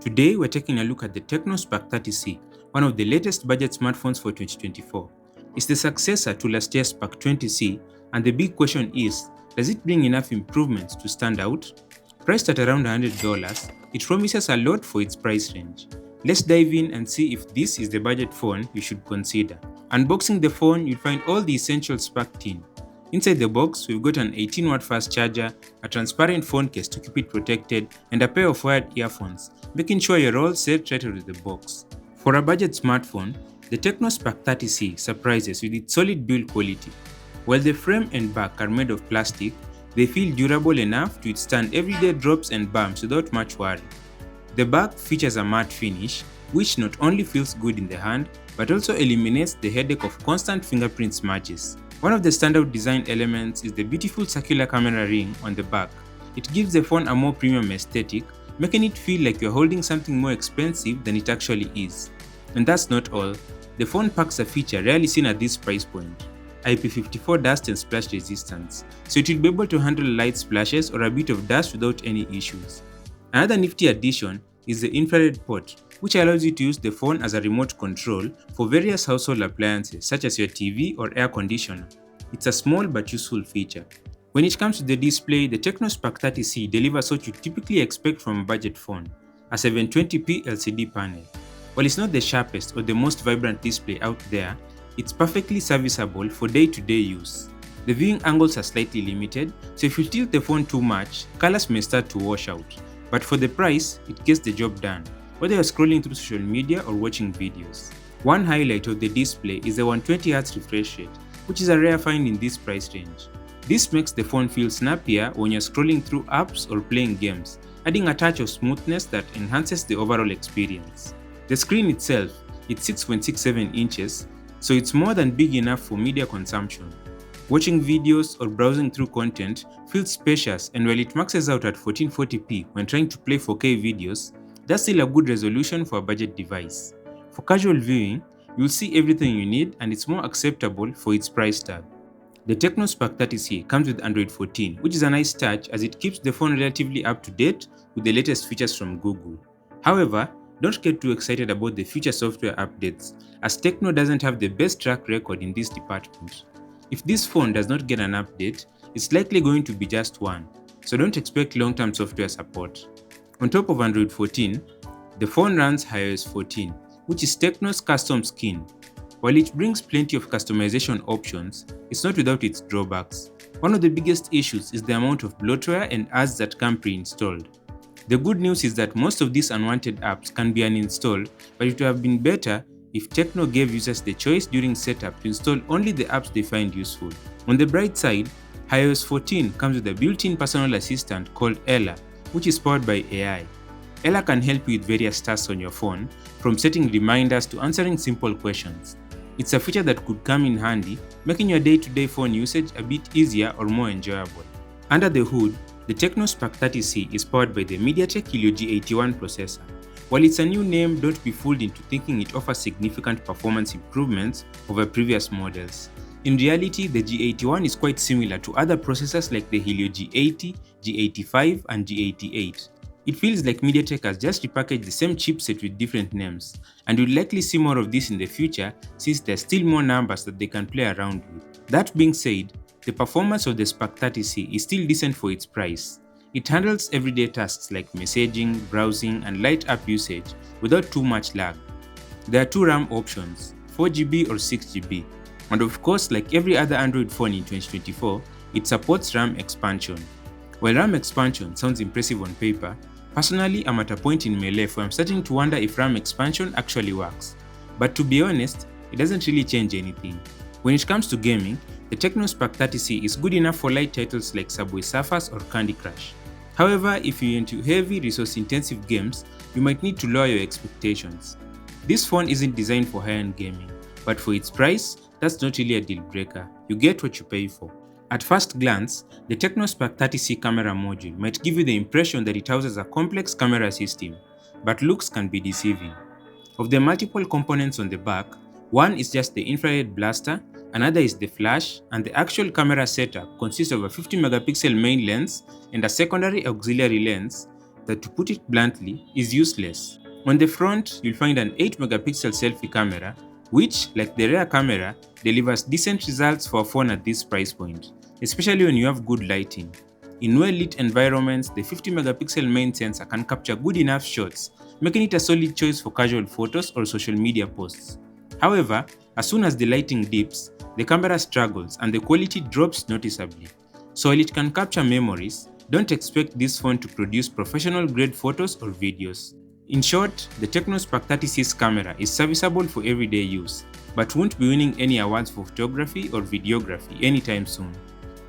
Today, we're taking a look at the Tecno Spark 30C, one of the latest budget smartphones for 2024. It's the successor to last year's Spark 20C, and the big question is, does it bring enough improvements to stand out? Priced at around $100, it promises a lot for its price range. Let's dive in and see if this is the budget phone you should consider. Unboxing the phone, you'll find all the essential Spark tin. Inside the box, we've got an 18-watt fast charger, a transparent phone case to keep it protected, and a pair of wired earphones, making sure you're all set right out of the box. For a budget smartphone, the Tecno Spark 30C surprises with its solid build quality. While the frame and back are made of plastic, they feel durable enough to withstand everyday drops and bumps without much worry. The back features a matte finish, which not only feels good in the hand, but also eliminates the headache of constant fingerprint smudges. One of the standout design elements is the beautiful circular camera ring on the back. It gives the phone a more premium aesthetic, making it feel like you're holding something more expensive than it actually is. And that's not all. The phone packs a feature rarely seen at this price point: IP54 dust and splash resistance, so it will be able to handle light splashes or a bit of dust without any issues. Another nifty addition is the infrared port, which allows you to use the phone as a remote control for various household appliances such as your TV or air conditioner. It's a small but useful feature. When it comes to the display, the Tecno Spark 30C delivers what you typically expect from a budget phone: a 720p LCD panel. While it's not the sharpest or the most vibrant display out there, it's perfectly serviceable for day-to-day use. The viewing angles are slightly limited, so if you tilt the phone too much, colors may start to wash out. But for the price, it gets the job done, whether you're scrolling through social media or watching videos. One highlight of the display is the 120Hz refresh rate, which is a rare find in this price range. This makes the phone feel snappier when you're scrolling through apps or playing games, adding a touch of smoothness that enhances the overall experience. The screen itself, it's 6.67 inches, so it's more than big enough for media consumption. Watching videos or browsing through content feels spacious, and while it maxes out at 1440p when trying to play 4K videos, that's still a good resolution for a budget device. For casual viewing, you'll see everything you need, and it's more acceptable for its price tag. The Tecno Spark 30C comes with Android 14, which is a nice touch as it keeps the phone relatively up to date with the latest features from Google. However, don't get too excited about the future software updates, as Tecno doesn't have the best track record in this department. If this phone does not get an update, it's likely going to be just one, so don't expect long-term software support. On top of Android 14, the phone runs iOS 14, which is Tecno's custom skin. While it brings plenty of customization options, it's not without its drawbacks. One of the biggest issues is the amount of bloatware and ads that come pre-installed. The good news is that most of these unwanted apps can be uninstalled, but it would have been better if Tecno gave users the choice during setup to install only the apps they find useful. On the bright side, iOS 14 comes with a built-in personal assistant called Ella, which is powered by AI. Ella can help you with various tasks on your phone, from setting reminders to answering simple questions. It's a feature that could come in handy, making your day-to-day phone usage a bit easier or more enjoyable. Under the hood, the Tecno Spark 30C is powered by the MediaTek Helio G81 processor. While it's a new name, don't be fooled into thinking it offers significant performance improvements over previous models. In reality, the G81 is quite similar to other processors like the Helio G80, G85, and G88. It feels like MediaTek has just repackaged the same chipset with different names, and you'll likely see more of this in the future since there's still more numbers that they can play around with. That being said, the performance of the Spark 30C is still decent for its price. It handles everyday tasks like messaging, browsing, and light app usage without too much lag. There are two RAM options, 4GB or 6GB, and of course, like every other Android phone in 2024, it supports RAM expansion. While RAM expansion sounds impressive on paper, personally I'm at a point in my life where I'm starting to wonder if RAM expansion actually works. But to be honest, it doesn't really change anything. When it comes to gaming, the Tecno Spark 30C is good enough for light titles like Subway Surfers or Candy Crush. However, if you're into heavy resource-intensive games, you might need to lower your expectations. This phone isn't designed for high-end gaming, but for its price, that's not really a deal breaker. You get what you pay for. At first glance, the Tecno Spark 30C camera module might give you the impression that it houses a complex camera system, but looks can be deceiving. Of the multiple components on the back, one is just the infrared blaster, another is the flash, and the actual camera setup consists of a 50 megapixel main lens and a secondary auxiliary lens that, to put it bluntly, is useless. On the front, you'll find an 8-megapixel selfie camera, which, like the rear camera, delivers decent results for a phone at this price point, especially when you have good lighting. In well-lit environments, the 50-megapixel main sensor can capture good enough shots, making it a solid choice for casual photos or social media posts. However, as soon as the lighting dips, the camera struggles and the quality drops noticeably. So while it can capture memories, don't expect this phone to produce professional-grade photos or videos. In short, the Tecno Spark 30C's camera is serviceable for everyday use, but won't be winning any awards for photography or videography anytime soon.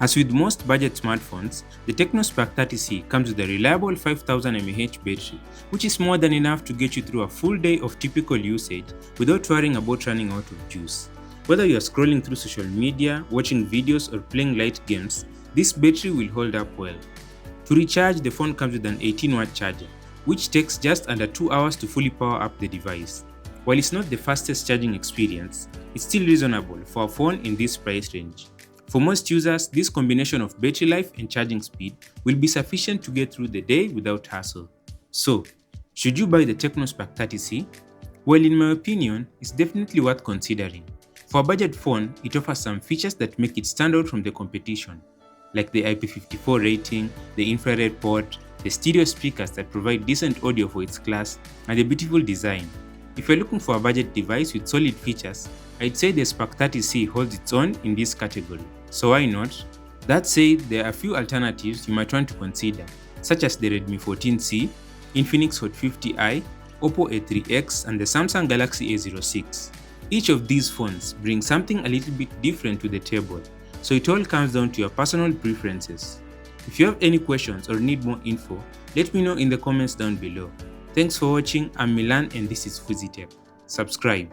As with most budget smartphones, the Tecno Spark 30C comes with a reliable 5000 mAh battery, which is more than enough to get you through a full day of typical usage without worrying about running out of juice. Whether you are scrolling through social media, watching videos, or playing light games, this battery will hold up well. To recharge, the phone comes with an 18-watt charger, which takes just under 2 hours to fully power up the device. While it's not the fastest charging experience, it's still reasonable for a phone in this price range. For most users, this combination of battery life and charging speed will be sufficient to get through the day without hassle. So, should you buy the Tecno Spark 30C? Well, in my opinion, it's definitely worth considering. For a budget phone, it offers some features that make it stand out from the competition, like the IP54 rating, the infrared port, the stereo speakers that provide decent audio for its class, and the beautiful design. If you're looking for a budget device with solid features, I'd say the Spark 30C holds its own in this category, so why not? That said, there are a few alternatives you might want to consider, such as the Redmi 14C, Infinix Hot 50i, Oppo A3X, and the Samsung Galaxy A06. Each of these phones brings something a little bit different to the table, so it all comes down to your personal preferences. If you have any questions or need more info, let me know in the comments down below. Thanks for watching. I'm Milan and this is Fuzitech. Subscribe.